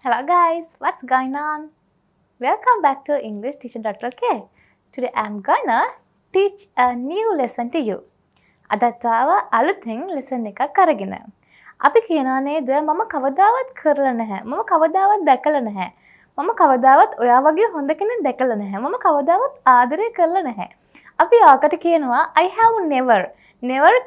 Hello guys, what's going on? Welcome back to EnglishTeacher.lk. Today I'm gonna teach a new lesson to you. අදතාව අලුතෙන් lesson එකක් අරගෙන. අපි කියනවා නේද මම කවදාවත් කරලා නැහැ. මම කවදාවත් දැකලා නැහැ. මම කවදාවත් ඔයා වගේ හොඳ කෙනෙක් දැකලා නැහැ. මම කවදාවත් ආදරය කරලා නැහැ. අපි ආකට කියනවා I have never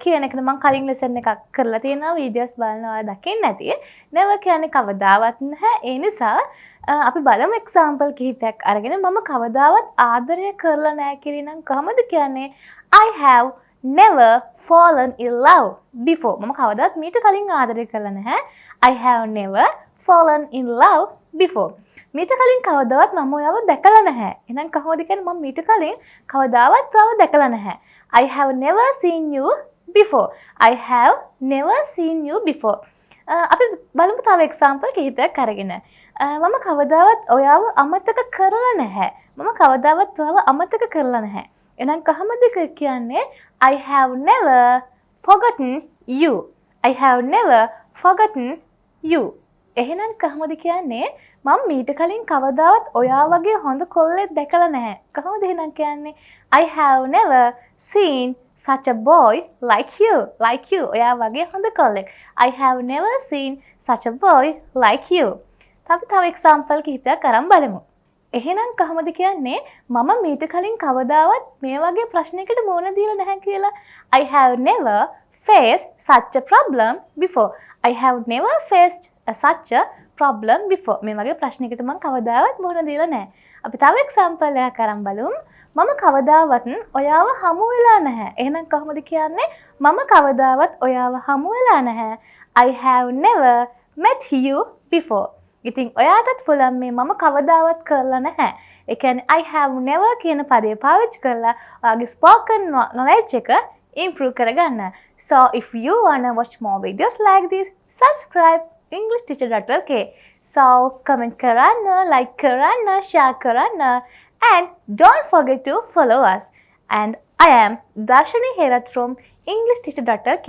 කියන එකට මම කලින් lesson එකක් කරලා තියෙනවා videos බලනවා දකින්න ඇති. never කියන්නේ කවදාවත් නැහැ. ඒ නිසා අපි බලමු example කිහිපයක් අරගෙන මම කවදාවත් ආදරය කරලා නැහැ කියලා නම් කොහොමද කියන්නේ I have never fallen in love before. මම කවදාවත් මීට කලින් ආදරය කරලා නැහැ. I have never fallen in love before. මීට කලින් කවදාවත් මම ඔයාව දැකලා නැහැ. එහෙනම් කොහොමද කියන්නේ මම මීට කලින් කවදාවත් ඔයාව දැකලා නැහැ. I have never seen you before. I have never seen you before. අපි බලමු තව example කිහිපයක් අරගෙන. මම කවදාවත් ඔයාව අමතක කරලා නැහැ. මම කවදාවත් ඔයාව අමතක කරලා නැහැ. එහෙනම් කොහොමද කියන්නේ I have never forgotten you. I have never forgotten you. එහෙනම් කොහොමද කියන්නේ මම මීට කලින් කවදාවත් ඔයා වගේ හොඳ කොල්ලෙක් දැකලා නැහැ. කොහොමද එහෙනම් කියන්නේ I have never seen such a boy like you. ඔයා වගේ හොඳ කොල්ලෙක්. I have never seen such a boy like you. තව example කිහිපයක් අරන් බලමු. එහෙනම් කොහොමද කියන්නේ මම මීට කලින් කවදාවත් මේ වගේ ප්‍රශ්නයකට මුහුණ දීලා නැහැ කියලා I have never faced such a problem before. I have never faced such a problem before. මේ වගේ ප්‍රශ්නයකට මම කවදාවත් මුහුණ දීලා නැහැ. අපි තව example එකක් අරන් බලමු. මම කවදාවත් ඔයාව හමු වෙලා නැහැ. එහෙනම් කොහොමද කියන්නේ මම කවදාවත් ඔයාව හමු වෙලා නැහැ. I have never met you before. ඉතින් ඔයාටත් පුළුවන් මේ මම කවදාවත් කරලා නැහැ. ඒ කියන්නේ I have never කියන පදේ පාවිච්චි කරලා ඔයාගේ spoken knowledge එක improve කරගන්න. So if you wanna watch more videos like this, subscribe EnglishTeacher.lk. So comment කරන්න, like කරන්න, share කරන්න, and don't forget to follow us. And I am Darshani Herat from EnglishTeacher.lk.